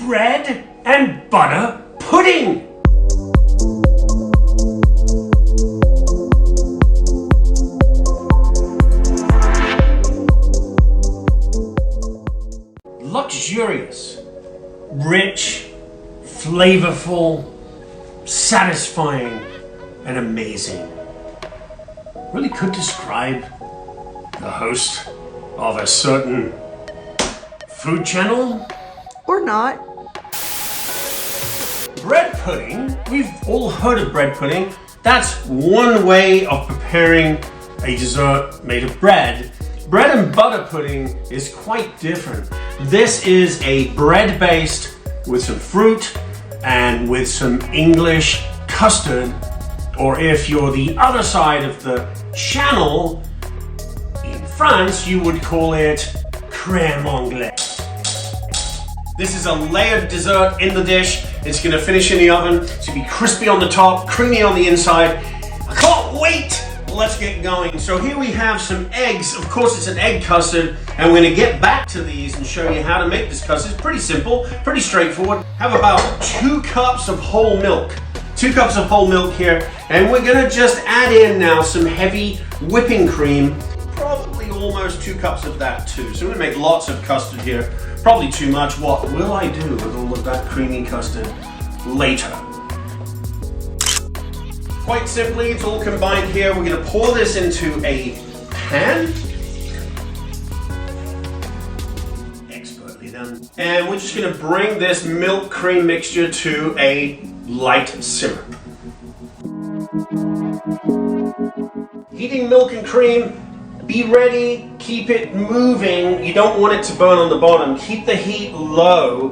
bread and butter pudding. Luxurious, rich, flavorful, satisfying, and amazing. Really could describe the host of a certain food channel. Or not. Bread pudding, we've all heard of bread pudding. That's one way of preparing a dessert made of bread. Bread and butter pudding is quite different. This is a bread based with some fruit and with some English custard, or if you're the other side of the channel, in France, you would call it crème anglaise. This is a layered dessert in the dish. It's gonna finish in the oven. It's gonna be crispy on the top, creamy on the inside. I can't wait. Let's get going. So here we have some eggs. Of course, it's an egg custard, and we're gonna get back to these and show you how to make this custard. It's pretty simple, pretty straightforward. Have about 2 cups of whole milk. 2 cups of whole milk here, and we're gonna just add in now some heavy whipping cream, probably almost 2 cups of that too. So we're gonna make lots of custard here, probably too much. What will I do with all of that creamy custard later? Quite simply, it's all combined here. We're gonna pour this into a pan. Expertly done. And we're just gonna bring this milk cream mixture to a light simmer. Heating milk and cream, be ready, keep it moving. You don't want it to burn on the bottom. Keep the heat low,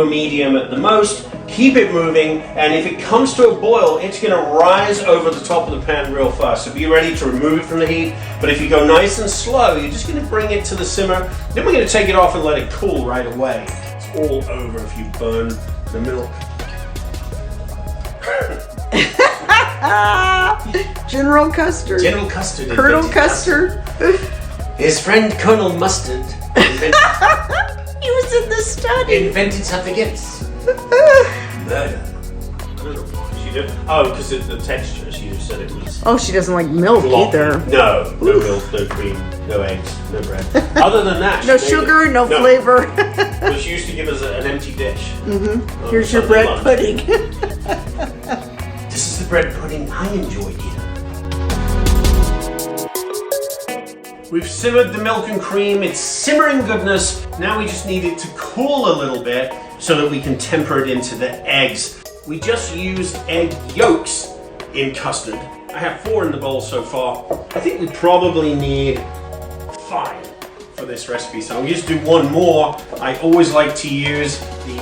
medium at the most. Keep it moving, and if it comes to a boil, it's gonna rise over the top of the pan real fast. So be ready to remove it from the heat. But if you go nice and slow, you're just gonna bring it to the simmer. Then we're gonna take it off and let it cool right away. It's all over if you burn the milk. General Custard. General Custard. Colonel Custard. His friend Colonel Mustard He was in the study. invented something else. Murder. I don't know why she did. Oh, because of the texture. She said it was. Oh, she doesn't like milk Floppy. either. No milk, no cream, no eggs, no bread. Other than that, No sugar, no flavor. But she used to give us an empty dish. Here's your bread pudding. This is the bread pudding I enjoy eating. We've simmered the milk and cream. It's simmering goodness. Now we just need it to cool a little bit so that we can temper it into the eggs. We just used egg yolks in custard. I have 4 in the bowl so far. I think we probably need 5 for this recipe, so I'm going to do 1 more. I always like to use the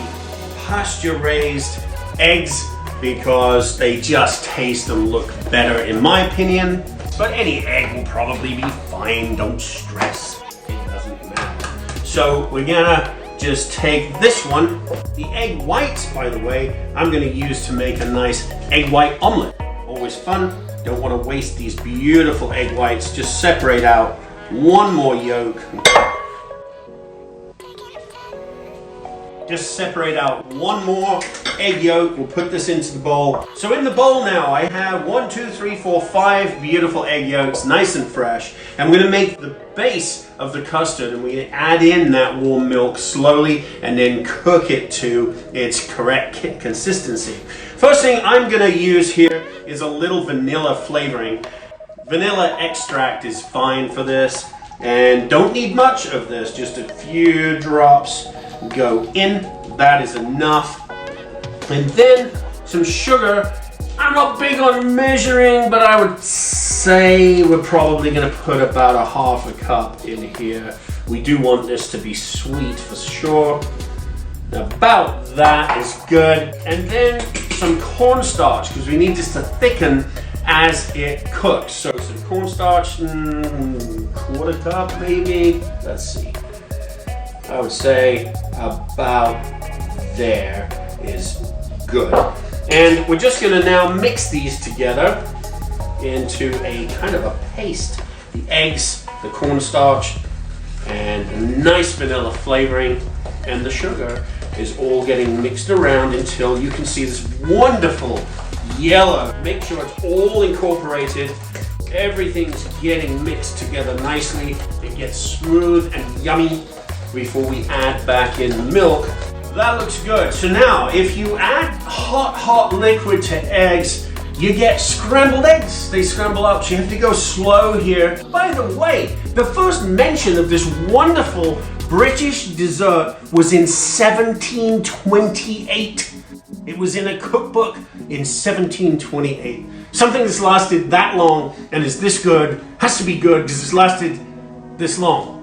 pasture-raised eggs because they just taste and look better in my opinion. But any egg will probably be fine, don't stress, it doesn't matter. So we're gonna just take this one. The egg whites, by the way, I'm gonna use to make a nice egg white omelet. Always fun, don't wanna waste these beautiful egg whites. Just separate out 1 more yolk. Just separate out 1 more egg yolk. We'll put this into the bowl. So in the bowl now, I have 1, 2, 3, 4, 5 beautiful egg yolks, nice and fresh. And we're gonna make the base of the custard, and we're gonna add in that warm milk slowly and then cook it to its correct consistency. First thing I'm gonna use here is a little vanilla flavoring. Vanilla extract is fine for this, and don't need much of this, just a few drops go in, that is enough. And then some sugar. I'm not big on measuring, but I would say we're probably gonna put about a 1/2 cup in here. We do want this to be sweet for sure. About that is good. And then some cornstarch, because we need this to thicken as it cooks. So some cornstarch, 1/4 cup maybe, let's see. I would say about there is good. And we're just gonna now mix these together into a kind of a paste. The eggs, the cornstarch, and a nice vanilla flavoring, and the sugar is all getting mixed around until you can see this wonderful yellow. Make sure it's all incorporated. Everything's getting mixed together nicely. It gets smooth and yummy before we add back in the milk. That looks good. So now, if you add hot liquid to eggs, you get scrambled eggs. They scramble up, so you have to go slow here. By the way, the first mention of this wonderful British dessert was in 1728. It was in a cookbook in 1728. Something that's lasted that long and is this good has to be good because it's lasted this long.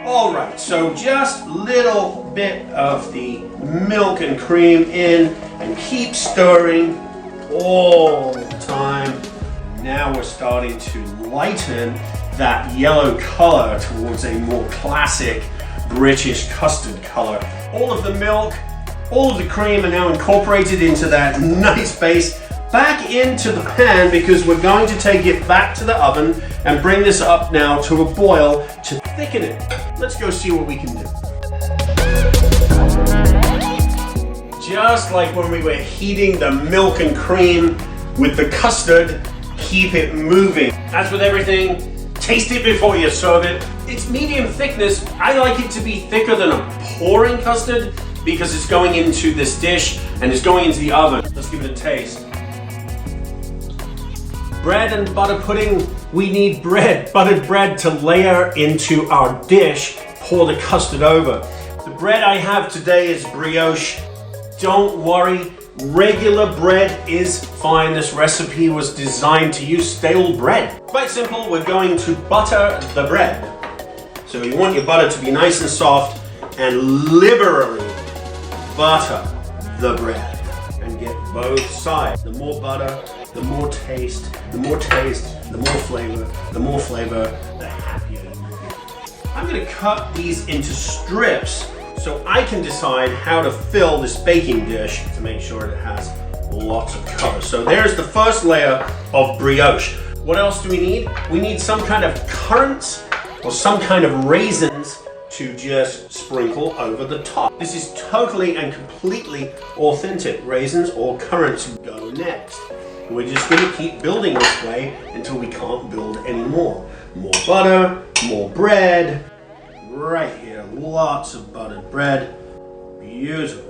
All right, so just a little bit of the milk and cream in and keep stirring all the time. Now we're starting to lighten that yellow color towards a more classic British custard color. All of the milk, all of the cream are now incorporated into that nice base. Back into the pan because we're going to take it back to the oven and bring this up now to a boil to thicken it. Let's go see what we can do. Just like when we were heating the milk and cream with the custard, keep it moving. As with everything, taste it before you serve it. It's medium thickness. I like it to be thicker than a pouring custard because it's going into this dish and it's going into the oven. Let's give it a taste. Bread and butter pudding, we need bread, buttered bread to layer into our dish, pour the custard over. The bread I have today is brioche. Don't worry, regular bread is fine. This recipe was designed to use stale bread. Quite simple, we're going to butter the bread. So you want your butter to be nice and soft and liberally butter the bread and get both sides. The more butter, the more taste, the more taste, the more flavor, the happier you will be. I'm gonna cut these into strips so I can decide how to fill this baking dish to make sure it has lots of color. So there's the first layer of brioche. What else do we need? We need some kind of currants or some kind of raisins to just sprinkle over the top. This is totally and completely authentic. Raisins or currants go next. We're just gonna keep building this way until we can't build anymore. More butter, more bread. Right here, lots of buttered bread. Beautiful.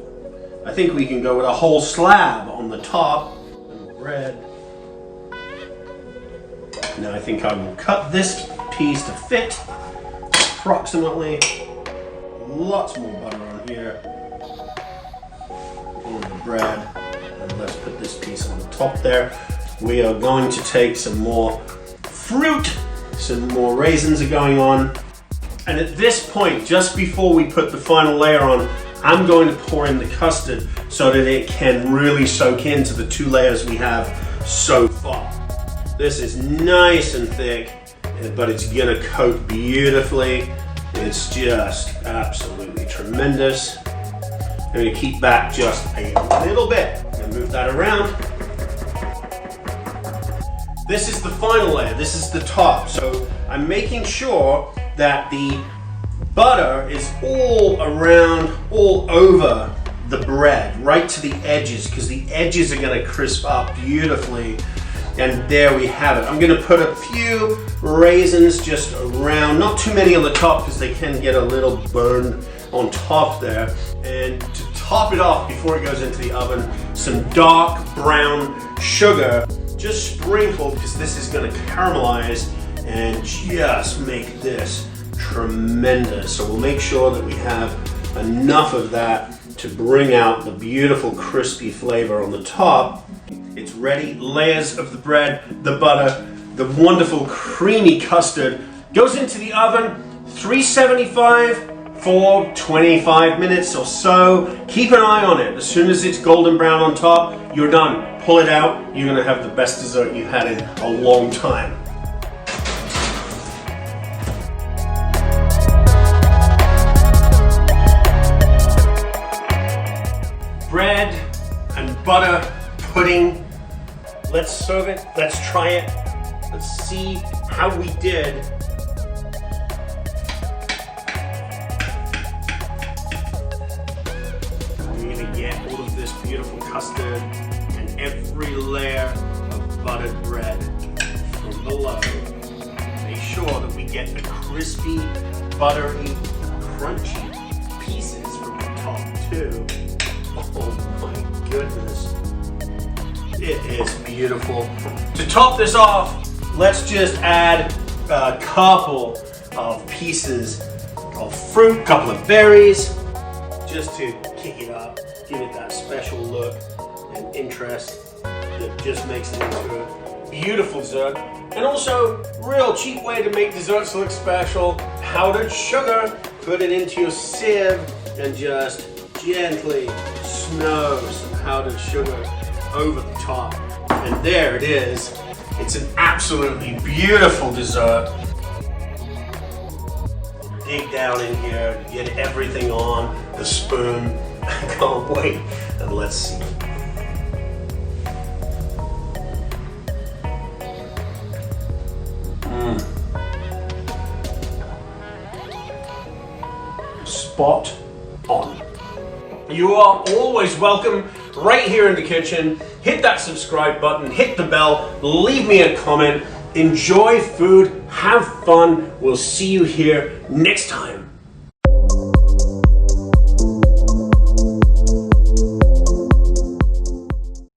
I think we can go with a whole slab on the top. And bread. Now I think I will cut this piece to fit approximately. Lots more butter on here. On the bread. And let's put this piece on the top there. We are going to take some more fruit. Some more raisins are going on. And at this point, just before we put the final layer on, I'm going to pour in the custard so that it can really soak into the two layers we have so far. This is nice and thick, but it's gonna coat beautifully. It's just absolutely tremendous. I'm gonna keep back just a little bit and move that around. This is the final layer, this is the top. So I'm making sure that the butter is all around, all over the bread, right to the edges, because the edges are gonna crisp up beautifully. And there we have it. I'm gonna put a few raisins just around, not too many on the top because they can get a little burned on top there. And to top it off before it goes into the oven, some dark brown sugar, just sprinkled because this is gonna caramelize and just make this tremendous. So we'll make sure that we have enough of that to bring out the beautiful crispy flavor on the top. It's ready. Layers of the bread, the butter, the wonderful creamy custard goes into the oven, 375 for 25 minutes or so. Keep an eye on it. As soon as it's golden brown on top, you're done. Pull it out. You're gonna have the best dessert you've had in a long time. Bread and butter pudding. Let's serve it. Let's try it. Let's see how we did. get all of this beautiful custard and every layer of buttered bread from below. Make sure that we get the crispy, buttery, crunchy pieces from the top too. Oh my goodness. It is beautiful. To top this off, let's just add a couple of pieces of fruit, a couple of berries, just to kick it up, give it that special look and interest that just makes it into a beautiful dessert. And also, real cheap way to make desserts look special, powdered sugar. Put it into your sieve and just gently snow some powdered sugar over the top. And there it is. It's an absolutely beautiful dessert. Dig down in here, get everything on the spoon. I can't wait. And let's see. Spot on. You are always welcome right here in the kitchen. Hit that subscribe button, hit the bell, leave me a comment. Enjoy food, have fun. We'll see you here next time.